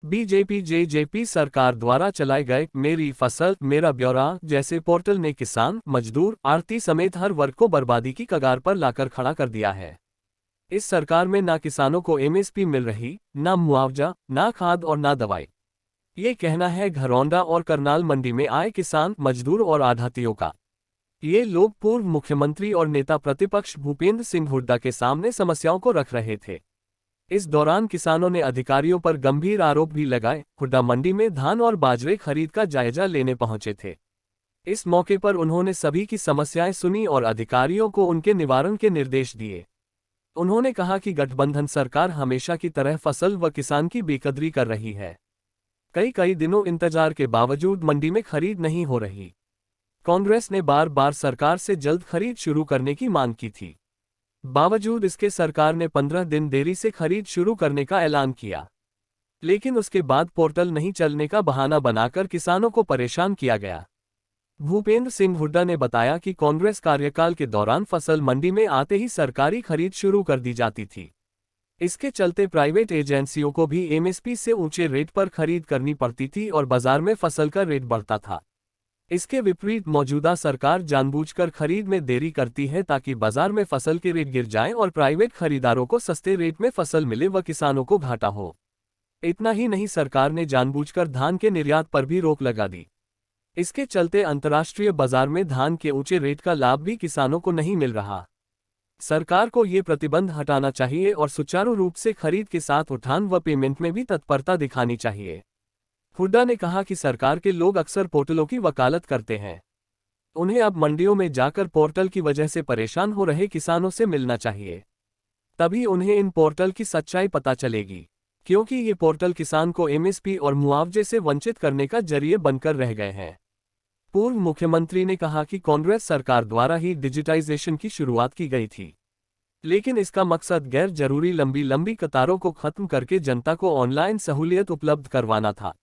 BJP JJP सरकार द्वारा चलाए गए मेरी फसल मेरा ब्यौरा जैसे पोर्टल ने किसान, मजदूर, आढ़ती समेत हर वर्ग को बर्बादी की कगार पर लाकर खड़ा कर दिया है। इस सरकार में ना किसानों को एमएसपी मिल रही, ना मुआवजा, ना खाद और ना दवाई। ये कहना है घरौंडा और करनाल मंडी में आए किसान, मजदूर और आढ़तियों का। ये लोग पूर्व मुख्यमंत्री और नेता प्रतिपक्ष भूपेंद्र सिंह हुड्डा के सामने समस्याओं को रख रहे थे। इस दौरान किसानों ने अधिकारियों पर गंभीर आरोप भी लगाए। हुड्डा मंडी में धान और बाजरे खरीद का जायजा लेने पहुंचे थे। इस मौके पर उन्होंने सभी की समस्याएं सुनी और अधिकारियों को उनके निवारण के निर्देश दिए। उन्होंने कहा कि गठबंधन सरकार हमेशा की तरह फसल व किसान की बेकदरी कर रही है। कई दिनों इंतजार के बावजूद मंडी में खरीद नहीं हो रही। कांग्रेस ने बार बार सरकार से जल्द खरीद शुरू करने की मांग की थी। बावजूद इसके सरकार ने 15 दिन देरी से खरीद शुरू करने का ऐलान किया, लेकिन उसके बाद पोर्टल नहीं चलने का बहाना बनाकर किसानों को परेशान किया गया। भूपेंद्र सिंह हुड्डा ने बताया कि कांग्रेस कार्यकाल के दौरान फसल मंडी में आते ही सरकारी खरीद शुरू कर दी जाती थी। इसके चलते प्राइवेट एजेंसियों को भी एमएसपी से ऊंचे रेट पर खरीद करनी पड़ती थी और बाजार में फसल का रेट बढ़ता था। इसके विपरीत मौजूदा सरकार जानबूझकर खरीद में देरी करती है ताकि बाजार में फसल के रेट गिर जाएं और प्राइवेट खरीदारों को सस्ते रेट में फसल मिले व किसानों को घाटा हो। इतना ही नहीं, सरकार ने जानबूझकर धान के निर्यात पर भी रोक लगा दी। इसके चलते अंतर्राष्ट्रीय बाजार में धान के ऊंचे रेट का लाभ भी किसानों को नहीं मिल रहा। सरकार को ये प्रतिबंध हटाना चाहिए और सुचारू रूप से खरीद के साथ उठान व पेमेंट में भी तत्परता दिखानी चाहिए। हुड्डा ने कहा कि सरकार के लोग अक्सर पोर्टलों की वकालत करते हैं। उन्हें अब मंडियों में जाकर पोर्टल की वजह से परेशान हो रहे किसानों से मिलना चाहिए, तभी उन्हें इन पोर्टल की सच्चाई पता चलेगी, क्योंकि ये पोर्टल किसान को एमएसपी और मुआवजे से वंचित करने का जरिए बनकर रह गए हैं। पूर्व मुख्यमंत्री ने कहा कि कांग्रेस सरकार द्वारा ही डिजिटाइजेशन की शुरुआत की गई थी, लेकिन इसका मकसद गैर जरूरी लंबी कतारों को खत्म करके जनता को ऑनलाइन सहूलियत उपलब्ध करवाना था।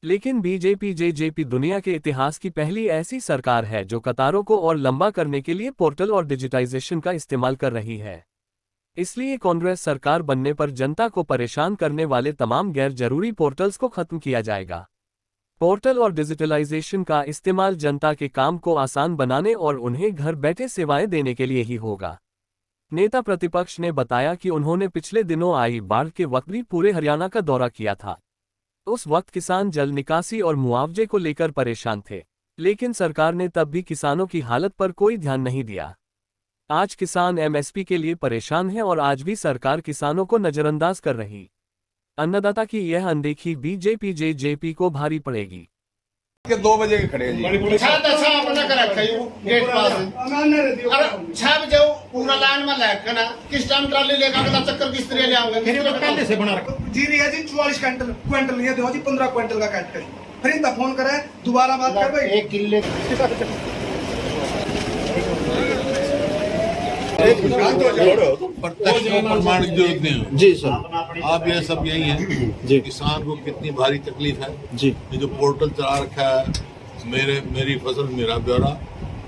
लेकिन बीजेपी जेजेपी दुनिया के इतिहास की पहली ऐसी सरकार है जो कतारों को और लंबा करने के लिए पोर्टल और डिजिटाइजेशन का इस्तेमाल कर रही है। इसलिए कांग्रेस सरकार बनने पर जनता को परेशान करने वाले तमाम गैर जरूरी पोर्टल्स को खत्म किया जाएगा। पोर्टल और डिजिटलाइजेशन का इस्तेमाल जनता के काम को आसान बनाने और उन्हें घर बैठे सेवाएं देने के लिए ही होगा। नेता प्रतिपक्ष ने बताया कि उन्होंने पिछले दिनों आई बाढ़ के वक्त भी पूरे हरियाणा का दौरा किया था। उस वक्त किसान जल निकासी और मुआवजे को लेकर परेशान थे, लेकिन सरकार ने तब भी किसानों की हालत पर कोई ध्यान नहीं दिया। आज किसान एमएसपी के लिए परेशान है और आज भी सरकार किसानों को नजरअंदाज कर रही। अन्नदाता की यह अनदेखी बीजेपी जेजेपी को भारी पड़ेगी। 2 बजे के खड़े जी अपना कर रखा है गेट पास अरे 6 बजे पूरा लाइन में लग ना किस टाइम ट्रॉली लेकर के चक्कर किस तरह ले आओगे फिर पहले से बना रखा जी रही है जी 44 क्विंटल ये दो जी 15 क्विंटल का कैंटल फिर इनका फोन करे दोबारा बात कर भाई 1 किले प्रत्यक्ष प्रमाण की जरूरत नहीं जी सर। आप ये सब यही है जी। किसान को कितनी भारी तकलीफ है जी। ये जो पोर्टल चला रखा है मेरी फसल मेरा ब्यौरा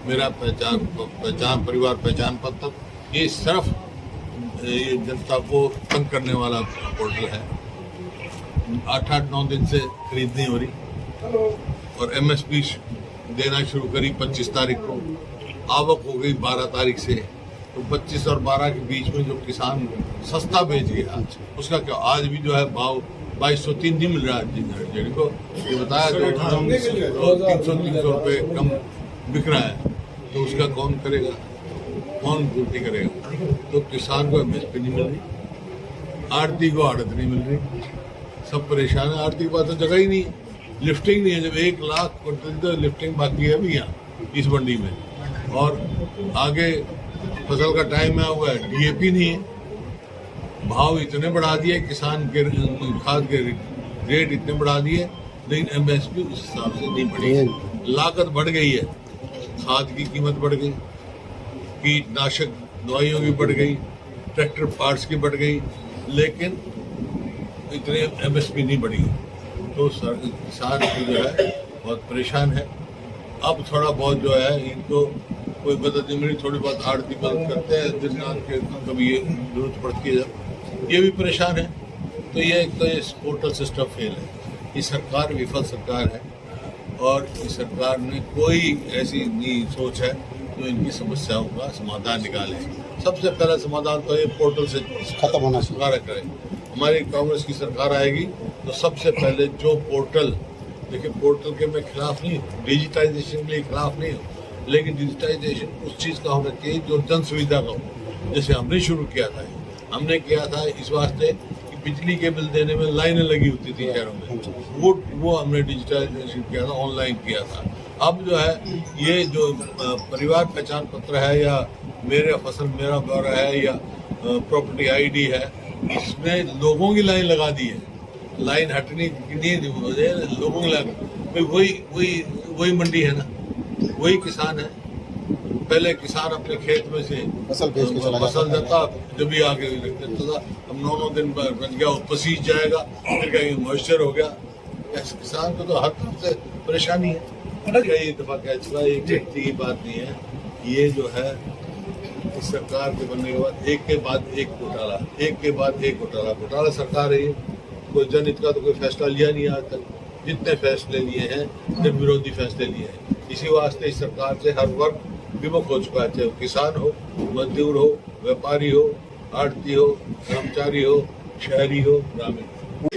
मेरा पहचान परिवार पहचान पत्र, ये सिर्फ ये जनता को तंग करने वाला पोर्टल है। 8-9 दिन से खरीद नहीं हो रही और एमएसपी देना शुरू करी 25 तारीख को, आवक हो गई 12 तारीख से। तो 25 और 12 के बीच में जो किसान सस्ता बेच गया उसका क्या आज भी जो है भाव 2203 नहीं मिल रहा है। जिनको ये बताया जो 300 रुपये कम बिक रहा है तो उसका कौन करेगा, कौन पूर्ति करेगा। तो किसान को एमएसपी नहीं मिल रही, आड़ती को आड़त नहीं मिल रही, सब परेशान है। आड़ती के पास तो जगह ही नहीं है, लिफ्टिंग नहीं है। जब 1 लाख क्विंटल तो लिफ्टिंग बाकी है अभी यहाँ इस मंडी में, और आगे फसल का टाइम आया हुआ है, डीएपी नहीं है। भाव इतने बढ़ा दिए, किसान के खाद के रेट इतने बढ़ा दिए, लेकिन एमएसपी उस हिसाब से नहीं बढ़ी। लागत बढ़ गई है, खाद की कीमत बढ़ गई, कीटनाशक दवाइयों की बढ़ गई, ट्रैक्टर पार्ट्स की बढ़ गई, लेकिन इतने एमएसपी नहीं बढ़ी। तो किसान जो है बहुत परेशान है। अब थोड़ा बहुत जो है इनको कोई मदद नहीं मिली, थोड़ी बहुत आड़ती मदद करते हैं जिसका कभी ये जरूरत पड़ती है, ये भी परेशान है। तो ये पोर्टल सिस्टम फेल है। ये सरकार विफल सरकार है और इस सरकार ने कोई ऐसी नहीं सोच है जो इनकी समस्याओं का समाधान निकाले। सबसे पहला समाधान तो ये पोर्टल से खत्म होना चाहिए। हमारी कांग्रेस की सरकार आएगी तो सबसे पहले जो पोर्टल, देखिए पोर्टल के मैं खिलाफ नहीं हूँ, डिजिटाइजेशन के लिए खिलाफ नहीं हूँ, लेकिन डिजिटाइजेशन उस चीज़ का होना चाहिए जो जन सुविधा का हो। जैसे हमने शुरू किया था, हमने किया था इस वास्ते कि बिजली के बिल देने में लाइनें लगी होती थी शहरों में, वो हमने डिजिटाइजेशन किया था, ऑनलाइन किया था। अब जो है ये जो परिवार पहचान पत्र है या मेरा फसल मेरा ब्यौरा है या प्रॉपर्टी आईडी है, इसमें लोगों की लाइन लगा दी है। लाइन हटनी नहीं, लोगों की लाइन, वही मंडी है ना, वही किसान है। पहले किसान अपने खेत में से फसल देता, जब भी आके देता था, हम 9 दिन बन गया, पसीज जाएगा, फिर कहेंगे मॉइस्चर हो गया। ऐसे किसान को तो हर तरफ से परेशानी है। कई दफा कह चुका, एक व्यक्ति की बात नहीं है, ये जो है इस सरकार के बनने के बाद एक के बाद एक घोटाला, एक के बाद एक घोटाला सरकार है ये। कोई जनहित का तो कोई फैसला लिया नहीं आज तक। जितने फैसले लिए हैं जन विरोधी फैसले लिए हैं। इसी वास्ते इस सरकार से हर वर्ग विमुख हो चुका है, चाहे वो किसान हो, मजदूर हो, व्यापारी हो, आड़ती हो, कर्मचारी हो, शहरी हो, ग्रामीण हो।